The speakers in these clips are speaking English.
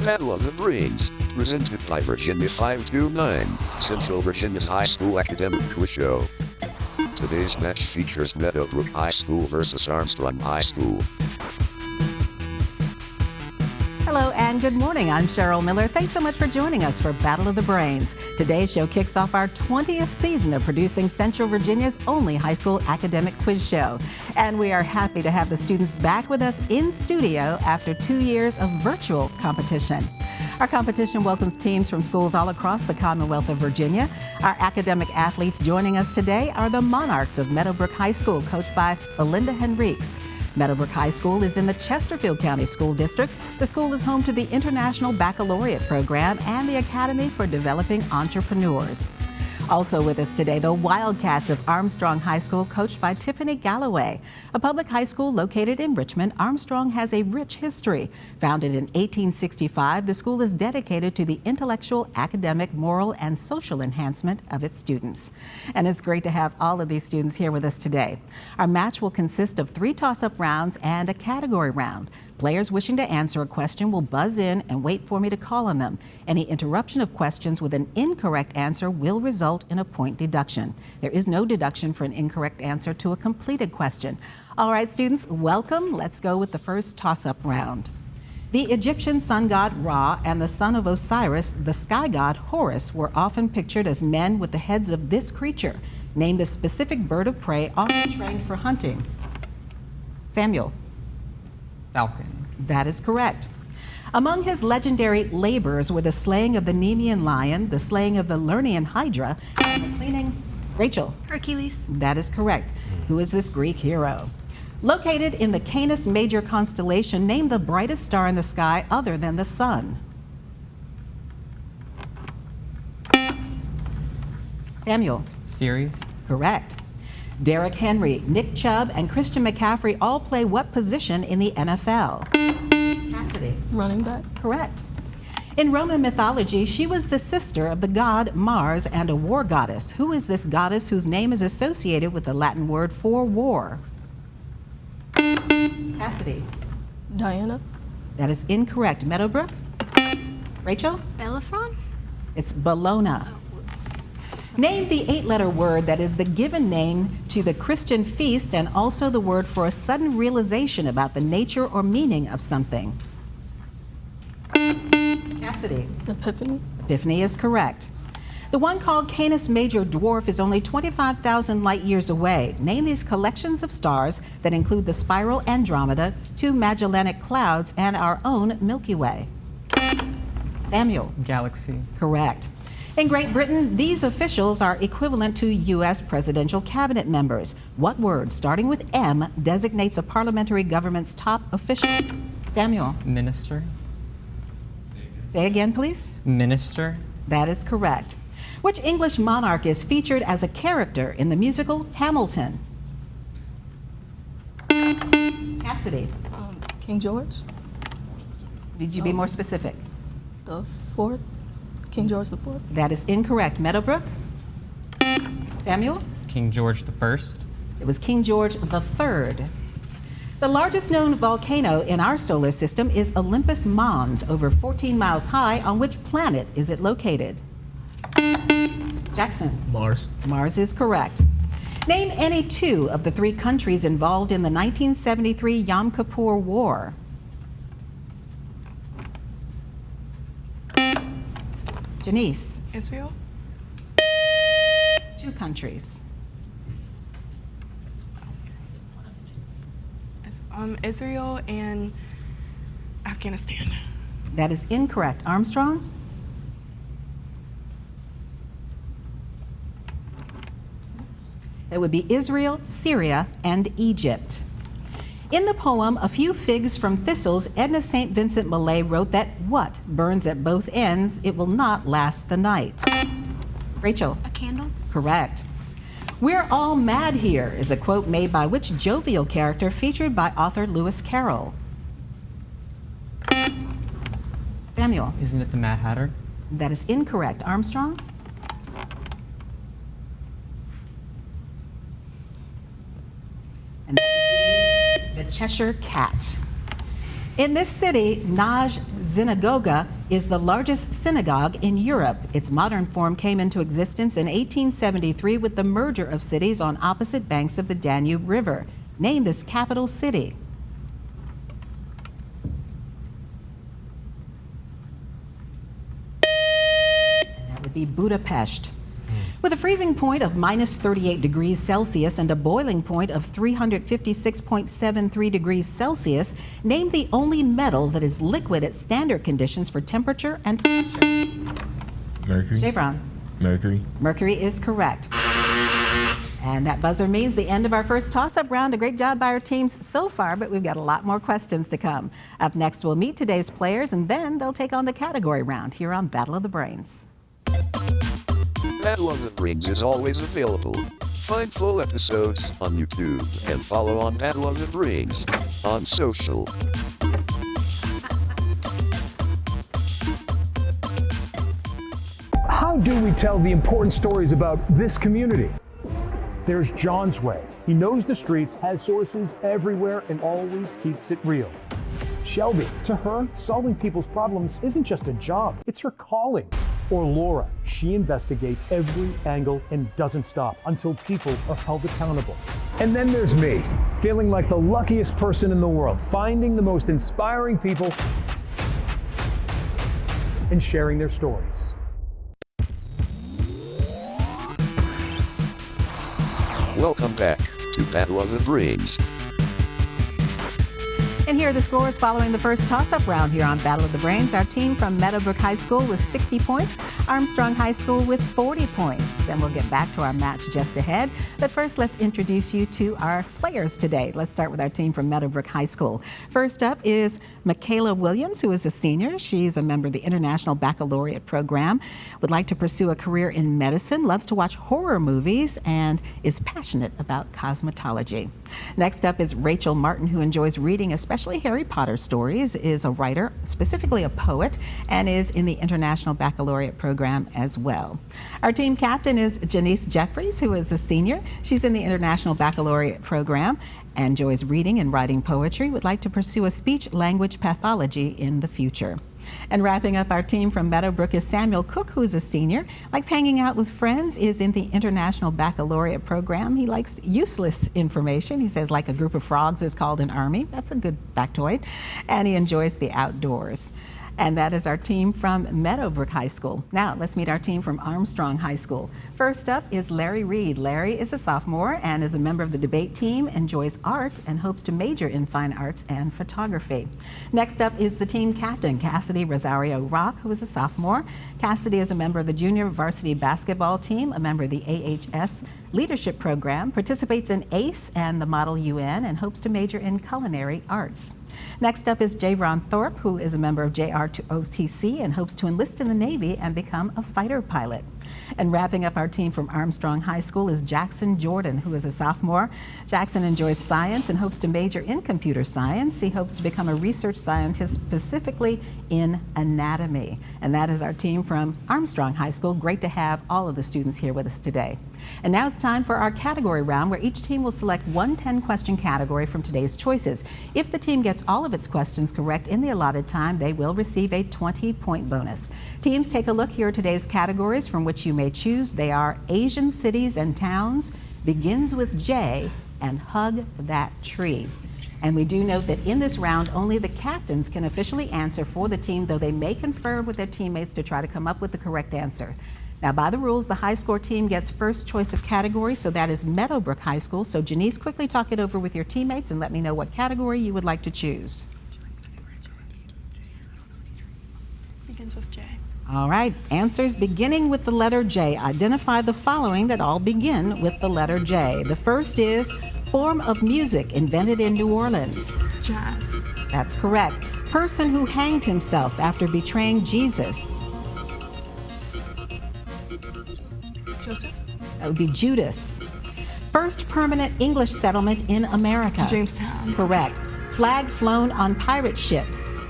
Battle of the Brains, presented by Virginia 529, Central Virginia's high school academic quiz show. Today's match features Meadowbrook High School versus Armstrong High School. Hello and good morning. I'm Cheryl Miller. Thanks so much for joining us for Battle of the Brains. Today's show kicks off our 20th season of producing Central Virginia's only high school academic quiz show. And we are happy to have the students back with us in studio after 2 years of virtual competition. Our competition welcomes teams from schools all across the Commonwealth of Virginia. Our academic athletes joining us today are the Monarchs of Meadowbrook High School, coached by Belinda Henriques. Meadowbrook High School is in the Chesterfield County School District. The school is home to the International Baccalaureate Program and the Academy for Developing Entrepreneurs. Also with us today, the Wildcats of Armstrong High School, coached by Tiffany Galloway. A public high school located in Richmond, Armstrong has a rich history. Founded in 1865, the school is dedicated to the intellectual, academic, moral, and social enhancement of its students. And it's great to have all of these students here with us today. Our match will consist of 3 toss-up rounds and a category round. Players wishing to answer a question will buzz in and wait for me to call on them. Any interruption of questions with an incorrect answer will result in a point deduction. There is no deduction for an incorrect answer to a completed question. All right, students, welcome. Let's go with the first toss-up round. The Egyptian sun god Ra and the son of Osiris, the sky god Horus, were often pictured as men with the heads of this creature. Name the specific bird of prey often trained for hunting. Samuel. Falcon. That is correct. Among his legendary labors were the slaying of the Nemean lion, the slaying of the Lernaean hydra, and the cleaning... Rachel. Hercules. That is correct. Who is this Greek hero? Located in the Canis Major constellation, name the brightest star in the sky other than the sun. Samuel. Ceres. Correct. Derrick Henry, Nick Chubb, and Christian McCaffrey all play what position in the NFL? Cassidy. Running back. Correct. In Roman mythology, she was the sister of the god Mars and a war goddess. Who is this goddess whose name is associated with the Latin word for war? Cassidy. Diana. That is incorrect. Meadowbrook? Rachel? Bellerophon. It's Bellona. Name the 8-letter word that is the given name to the Christian feast and also the word for a sudden realization about the nature or meaning of something. Cassidy. Epiphany. Epiphany is correct. The one called Canis Major dwarf is only 25,000 light years away. Name these collections of stars that include the spiral Andromeda, 2 Magellanic Clouds, and our own Milky Way. Samuel. Galaxy. Correct. In Great Britain, these officials are equivalent to U.S. presidential cabinet members. What word, starting with M, designates a parliamentary government's top officials? Samuel. Minister. Say again, please. Minister. That is correct. Which English monarch is featured as a character in the musical Hamilton? Cassidy. King George. Did you be more specific? The 4th. King George IV. That is incorrect. Meadowbrook? Samuel? King George I. It was King George III. The largest known volcano in our solar system is Olympus Mons, over 14 miles high. On which planet is it located? Jackson? Mars. Mars is correct. Name any 2 of the 3 countries involved in the 1973 Yom Kippur War. Janice? Israel. 2 countries. Israel and Afghanistan. That is incorrect. Armstrong? That would be Israel, Syria, and Egypt. In the poem, A Few Figs from Thistles, Edna St. Vincent Millay wrote that what burns at both ends, it will not last the night. Rachel? A candle. Correct. We're all mad here is a quote made by which jovial character featured by author Lewis Carroll? Samuel? Isn't it the Mad Hatter? That is incorrect. Armstrong? And that would be the Cheshire Cat. In this city, Naj Synagoga is the largest synagogue in Europe. Its modern form came into existence in 1873 with the merger of cities on opposite banks of the Danube River. Name this capital city. That would be Budapest. With a freezing point of minus 38 degrees Celsius and a boiling point of 356.73 degrees Celsius, name the only metal that is liquid at standard conditions for temperature and pressure. Mercury. Javron. Mercury. Mercury is correct. And that buzzer means the end of our first toss-up round. A great job by our teams so far, but we've got a lot more questions to come. Up next, we'll meet today's players, and then they'll take on the category round here on Battle of the Brains. Battle of the Brains is always available. Find full episodes on YouTube and follow on Battle of the Brains on social. How do we tell the important stories about this community? There's John's way. He knows the streets, has sources everywhere, and always keeps it real. Shelby, to her, solving people's problems isn't just a job, it's her calling. Or Laura, she investigates every angle and doesn't stop until people are held accountable. And then there's me, feeling like the luckiest person in the world, finding the most inspiring people and sharing their stories. Welcome back to Battle of the Brains. And here are the scores following the first toss-up round here on Battle of the Brains. Our team from Meadowbrook High School with 60 points, Armstrong High School with 40 points. And we'll get back to our match just ahead. But first, let's introduce you to our players today. Let's start with our team from Meadowbrook High School. First up is Michaela Williams, who is a senior. She's a member of the International Baccalaureate Program, would like to pursue a career in medicine, loves to watch horror movies, and is passionate about cosmetology. Next up is Rachel Martin, who enjoys reading, especially Harry Potter stories, is a writer, specifically a poet, and is in the International Baccalaureate Program as well. Our team captain is Janice Jeffries, who is a senior. She's in the International Baccalaureate Program, enjoys reading and writing poetry, would like to pursue a speech-language pathology in the future. And wrapping up our team from Meadowbrook is Samuel Cook, who's a senior, likes hanging out with friends, is in the International Baccalaureate Program. He likes useless information. He says like a group of frogs is called an army. That's a good factoid. And he enjoys the outdoors. And that is our team from Meadowbrook High School. Now, let's meet our team from Armstrong High School. First up is Larry Reed. Larry is a sophomore and is a member of the debate team, enjoys art, and hopes to major in fine arts and photography. Next up is the team captain, Cassidy Rosario Rock, who is a sophomore. Cassidy is a member of the junior varsity basketball team, a member of the AHS leadership program, participates in ACE and the Model UN, and hopes to major in culinary arts. Next up is Javron Thorpe, who is a member of JROTC and hopes to enlist in the Navy and become a fighter pilot. And wrapping up our team from Armstrong High School is Jackson Jordan, who is a sophomore. Jackson enjoys science and hopes to major in computer science. He hopes to become a research scientist, specifically in anatomy. And that is our team from Armstrong High School. Great to have all of the students here with us today. And now it's time for our category round, where each team will select one 10-question category from today's choices. If the team gets all of its questions correct in the allotted time, they will receive a 20-point bonus. Teams, take a look here at today's categories from which you may choose. They are Asian cities and towns, begins with J, and hug that tree. And we do note that in this round, only the captains can officially answer for the team, though they may confer with their teammates to try to come up with the correct answer. Now, by the rules, the high score team gets first choice of category, so that is Meadowbrook High School. So Janice, quickly talk it over with your teammates and let me know what category you would like to choose. Begins with J. All right, answers beginning with the letter J. Identify the following that all begin with the letter J. The first is form of music invented in New Orleans. Jazz. That's correct. Person who hanged himself after betraying Jesus. Joseph. That would be Judas. First permanent English settlement in America. Jamestown. Correct. Flag flown on pirate ships.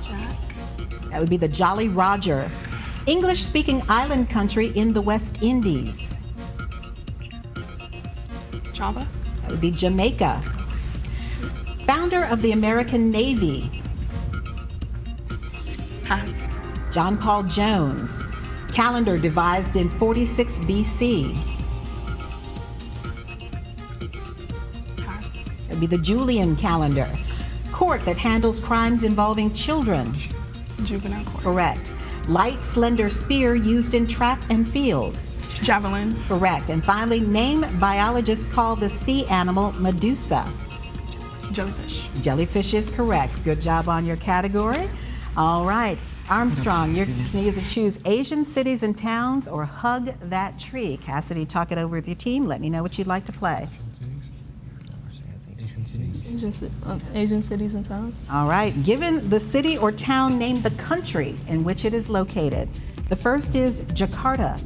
Jack. That would be the Jolly Roger. English-speaking island country in the West Indies. Java. That That would be Jamaica. Founder of the American Navy. Pass. John Paul Jones. Calendar devised in 46 BC. Pass. That would be the Julian calendar. Court that handles crimes involving children. Juvenile court. Correct. Light, slender spear used in track and field. Javelin. Correct. And finally, name biologists call the sea animal Medusa. Jellyfish. Jellyfish is correct. Good job on your category. All right. Armstrong, you can either choose Asian cities and towns or hug that tree. Cassidy, talk it over with your team. Let me know what you'd like to play. Asian cities and towns. All right. Given the city or town, name the country in which it is located. The first is Jakarta.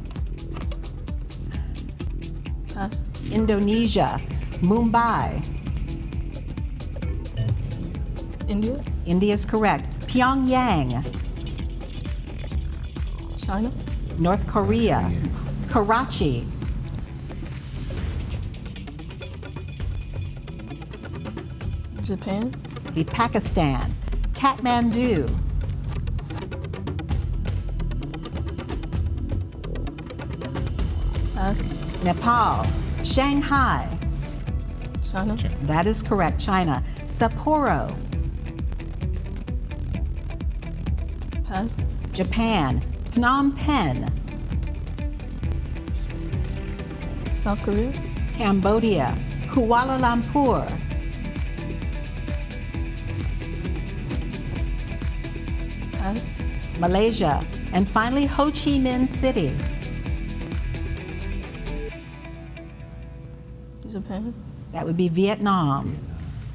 Pass. Indonesia. Mumbai. India. India is correct. Pyongyang. China. North Korea. Karachi. Japan. Be Pakistan. Kathmandu. Pass. Nepal. Shanghai. China. That is correct. China. Sapporo. Pass. Japan. Phnom Penh. South Korea. Cambodia. Kuala Lumpur. Pass. Malaysia. And finally, Ho Chi Minh City. Japan. That would be Vietnam.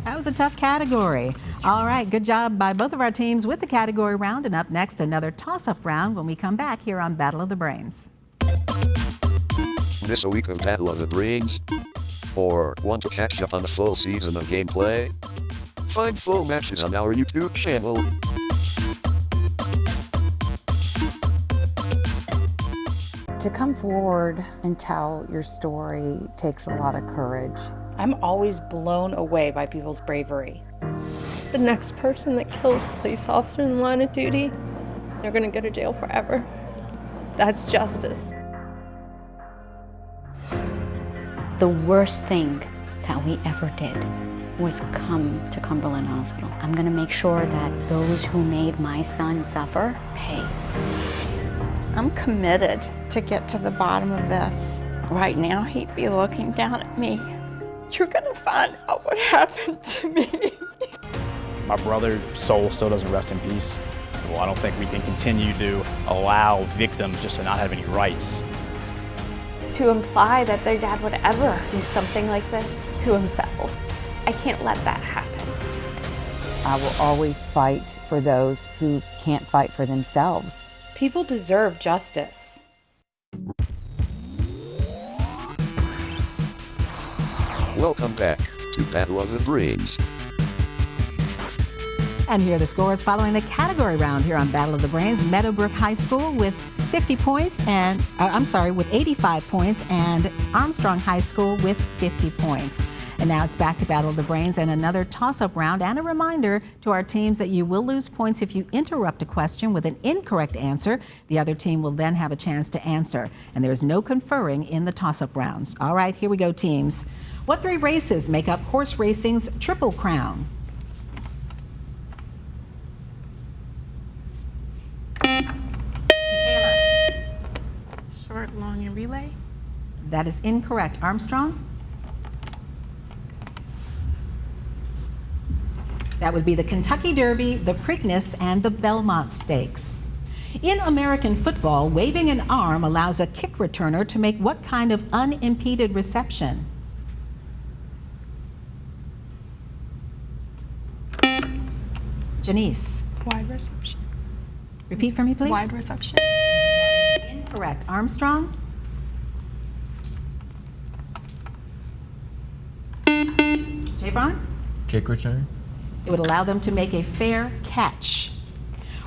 That was a tough category. All right, good job by both of our teams with the category round. And up next, another toss-up round when we come back here on Battle of the Brains. This week of Battle of the Brains? Or want to catch up on the full season of gameplay? Find full matches on our YouTube channel. To come forward and tell your story takes a lot of courage. I'm always blown away by people's bravery. The next person that kills a police officer in the line of duty, they're gonna go to jail forever. That's justice. The worst thing that we ever did was come to Cumberland Hospital. I'm gonna make sure that those who made my son suffer pay. I'm committed to get to the bottom of this. Right now, he'd be looking down at me. You're gonna find out what happened to me. My brother's soul still doesn't rest in peace. Well, I don't think we can continue to allow victims just to not have any rights. To imply that their dad would ever do something like this to himself, I can't let that happen. I will always fight for those who can't fight for themselves. People deserve justice. Welcome back to Battle of the Brains. And here are the scores following the category round here on Battle of the Brains. Meadowbrook High School with 50 points and, with 85 points, and Armstrong High School with 50 points. And now it's back to Battle of the Brains and another toss-up round, and a reminder to our teams that you will lose points if you interrupt a question with an incorrect answer. The other team will then have a chance to answer, and there's no conferring in the toss-up rounds. All right, here we go, teams. What three races make up horse racing's Triple Crown? Michaela. Short, long, and relay. That is incorrect. Armstrong? That would be the Kentucky Derby, the Preakness, and the Belmont Stakes. In American football, waving an arm allows a kick returner to make what kind of unimpeded reception? Janice. Wide reception. Repeat for me, please. Wide reception. That is incorrect. Armstrong? Javon? Kick return. It would allow them to make a fair catch.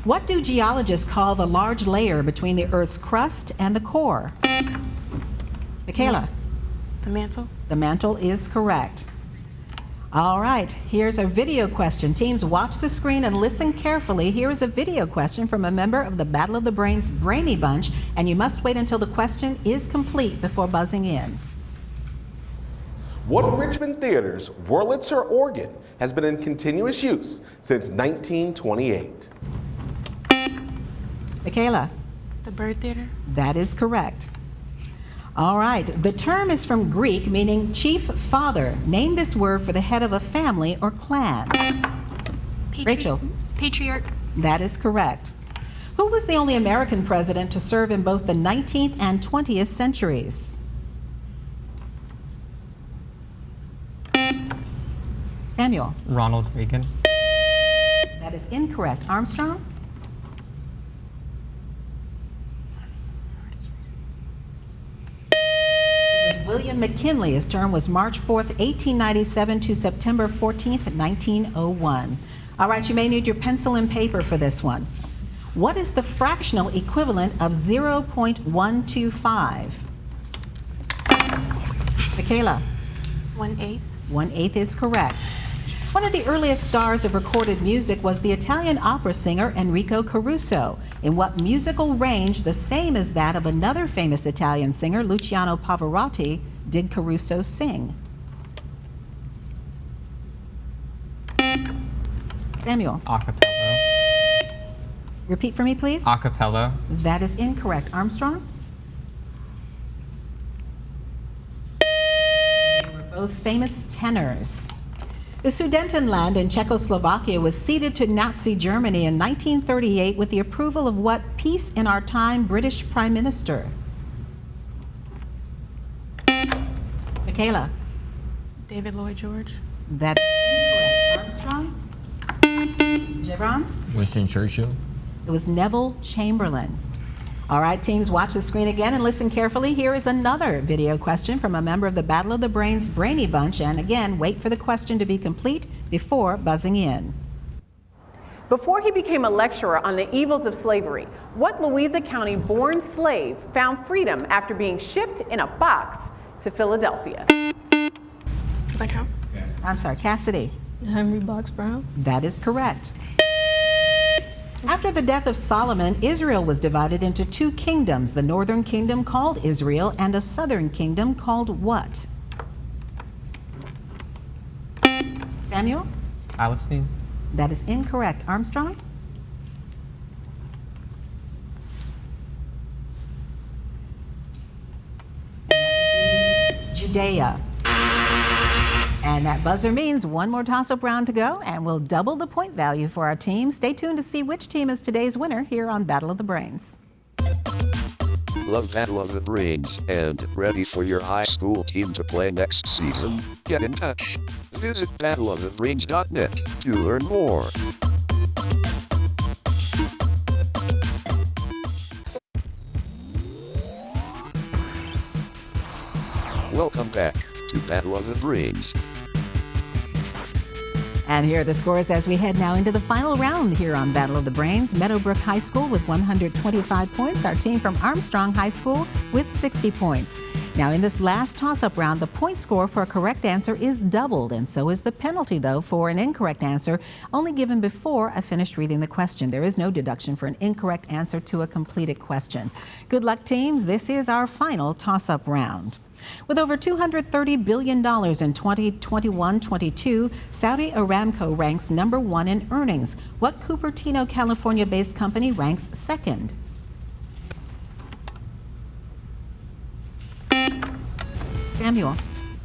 What do geologists call the large layer between the Earth's crust and the core? Michaela? The mantle. The mantle is correct. All right, here's a video question. Teams, watch the screen and listen carefully. Here is a video question from a member of the Battle of the Brains Brainy Bunch, and you must wait until the question is complete before buzzing in. What Richmond theater's Wurlitzer organ has been in continuous use since 1928? Michaela? The Bird Theater. That is correct. All right, the term is from Greek meaning chief father. Name this word for the head of a family or clan. Rachel? Patriarch. That is correct. Who was the only American president to serve in both the 19th and 20th centuries? Samuel? Ronald Reagan. That is incorrect. Armstrong? William McKinley. His term was March 4th, 1897 to September 14th, 1901. All right, you may need your pencil and paper for this one. What is the fractional equivalent of 0.125? Michaela? 1/8. 1/8 is correct. One of the earliest stars of recorded music was the Italian opera singer Enrico Caruso. In what musical range, the same as that of another famous Italian singer, Luciano Pavarotti, did Caruso sing? Samuel? Acapella. Repeat for me, please. Acapella. That is incorrect. Armstrong? They were both famous tenors. The Sudetenland in Czechoslovakia was ceded to Nazi Germany in 1938 with the approval of what peace in our time British Prime Minister? Michaela? David Lloyd George. That is incorrect. Armstrong? Gibran? Winston Churchill. It was Neville Chamberlain. All right, teams, watch the screen again and listen carefully. Here is another video question from a member of the Battle of the Brains Brainy Bunch. And again, wait for the question to be complete before buzzing in. Before he became a lecturer on the evils of slavery, what Louisa County born slave found freedom after being shipped in a box to Philadelphia? Does that count? I'm sorry, Cassidy. Henry Box Brown. That is correct. After the death of Solomon, Israel was divided into two kingdoms, the northern kingdom called Israel and a southern kingdom called what? Samuel? Palestine. That is incorrect. Armstrong? Judea. And that buzzer means one more toss-up round to go, and we'll double the point value for our team. Stay tuned to see which team is today's winner here on Battle of the Brains. Love Battle of the Brains and ready for your high school team to play next season? Get in touch. Visit battleofthebrains.net to learn more. Welcome back to Battle of the Brains. And here are the scores as we head now into the final round here on Battle of the Brains. Meadowbrook High School with 125 points. Our team from Armstrong High School with 60 points. Now in this last toss-up round, the point score for a correct answer is doubled, and so is the penalty, though, for an incorrect answer, only given before I finished reading the question. There is no deduction for an incorrect answer to a completed question. Good luck, teams. This is our final toss-up round. With over $230 billion in 2021-22, Saudi Aramco ranks #1 in earnings. What Cupertino, California-based company ranks second? Samuel?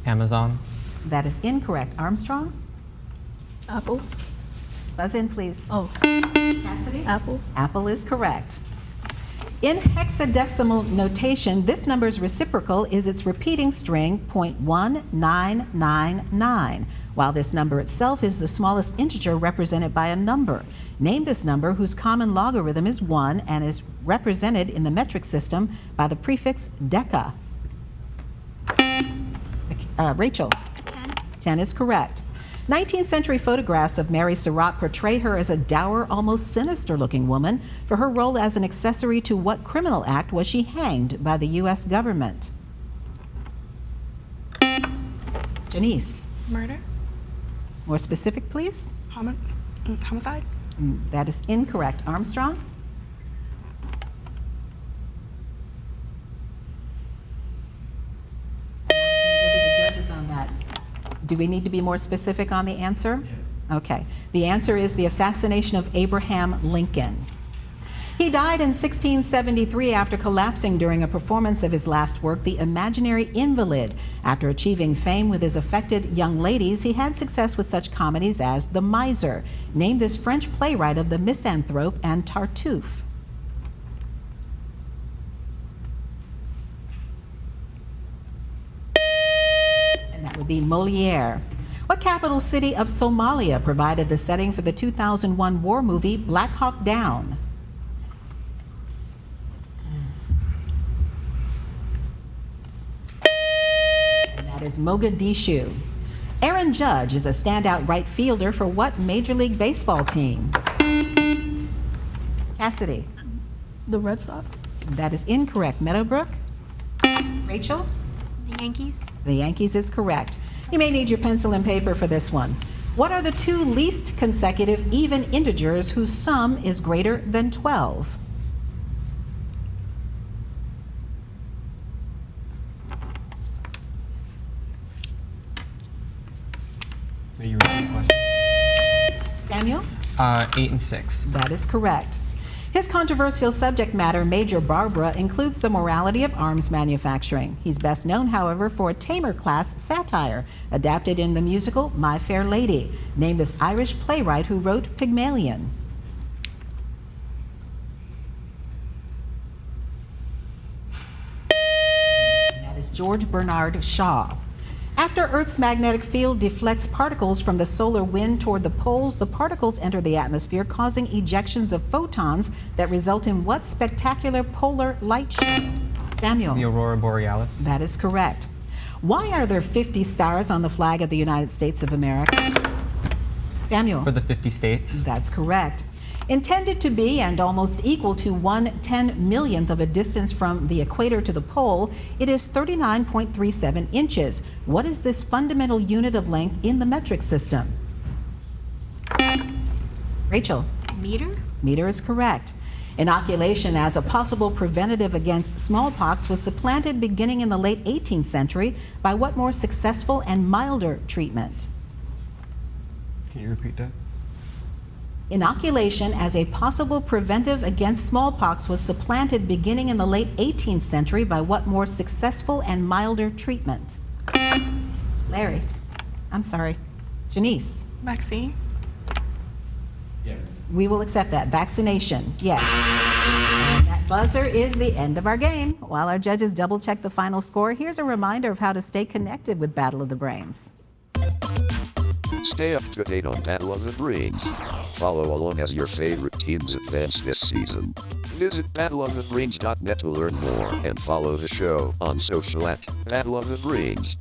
Amazon. That is incorrect. Armstrong? Apple. Buzz in, please. Oh. Cassidy? Apple. Apple is correct. In hexadecimal notation, this number's reciprocal is its repeating string, 0.1999, while this number itself is the smallest integer represented by a number. Name this number whose common logarithm is 1 and is represented in the metric system by the prefix deca. Rachel? 10. 10 is correct. 19th century photographs of Mary Surratt portray her as a dour, almost sinister-looking woman. For her role as an accessory to what criminal act was she hanged by the U.S. government? Janice? Murder. More specific, please. Homicide? That is incorrect. Armstrong? I'm going to go to the judges on that. Do we need to be more specific on the answer? Yes. Okay. The answer is the assassination of Abraham Lincoln. He died in 1673 after collapsing during a performance of his last work, The Imaginary Invalid. After achieving fame with his affected young ladies, he had success with such comedies as The Miser, named this French playwright of the misanthrope and Tartuffe. And that would be Molière. What capital city of Somalia provided the setting for the 2001 war movie Black Hawk Down? That is Mogadishu. Aaron Judge is a standout right fielder for what Major League Baseball team? Cassidy. The Red Sox? That is incorrect. Meadowbrook? Rachel? The Yankees? The Yankees is correct. You may need your pencil and paper for this one. What are the two least consecutive even integers whose sum is greater than 12? May you repeat the question? Samuel? 8 and 6. That is correct. His controversial subject matter, Major Barbara, includes the morality of arms manufacturing. He's best known, however, for a tamer class satire, adapted in the musical My Fair Lady. Name this Irish playwright who wrote Pygmalion. That is George Bernard Shaw. After Earth's magnetic field deflects particles from the solar wind toward the poles, the particles enter the atmosphere, causing ejections of photons that result in what spectacular polar light show? Samuel? The Aurora Borealis. That is correct. Why are there 50 stars on the flag of the United States of America? Samuel? For the 50 states. That's correct. Intended to be and almost equal to 1/10,000,000th of a distance from the equator to the pole, it is 39.37 inches. What is this fundamental unit of length in the metric system? Rachel? Meter? Meter is correct. Inoculation as a possible preventative against smallpox was supplanted beginning in the late 18th century by what more successful and milder treatment? Can you repeat that? Inoculation as a possible preventive against smallpox was supplanted beginning in the late 18th century by what more successful and milder treatment? Larry. I'm sorry. Janice. Vaccine? Yeah. We will accept that. Vaccination. Yes. And that buzzer is the end of our game. While our judges double check the final score, here's a reminder of how to stay connected with Battle of the Brains. Stay up to date on Battle of the Brains. Follow along as your favorite teams advance this season. Visit battleofthebrains.net to learn more and follow the show on social at Battle of the Brains.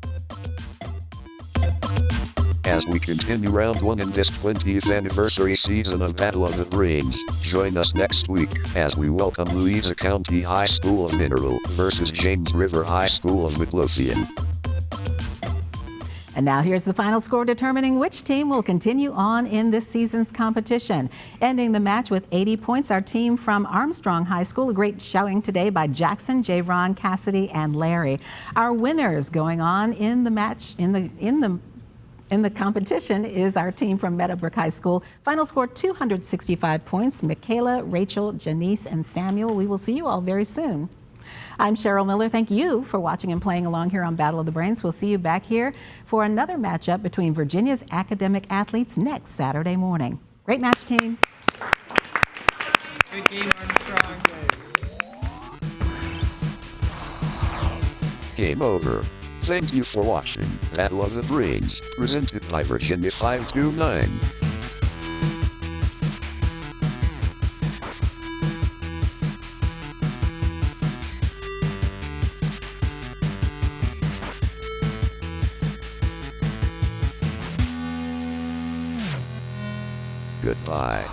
As we continue round 1 in this 20th anniversary season of Battle of the Brains, join us next week as we welcome Louisa County High School of Mineral versus James River High School of Midlothian. And now here's the final score determining which team will continue on in this season's competition. Ending the match with 80 points, our team from Armstrong High School. A great showing today by Jackson, Javron, Cassidy, and Larry. Our winners going on in the match, in the competition is our team from Meadowbrook High School. Final score 265 points. Michaela, Rachel, Janice, and Samuel. We will see you all very soon. I'm Cheryl Miller. Thank you for watching and playing along here on Battle of the Brains. We'll see you back here for another matchup between Virginia's academic athletes next Saturday morning. Great match, teams. Great game, Armstrong. Game over. Thank you for watching Battle of the Brains, presented by Virginia 529. Goodbye.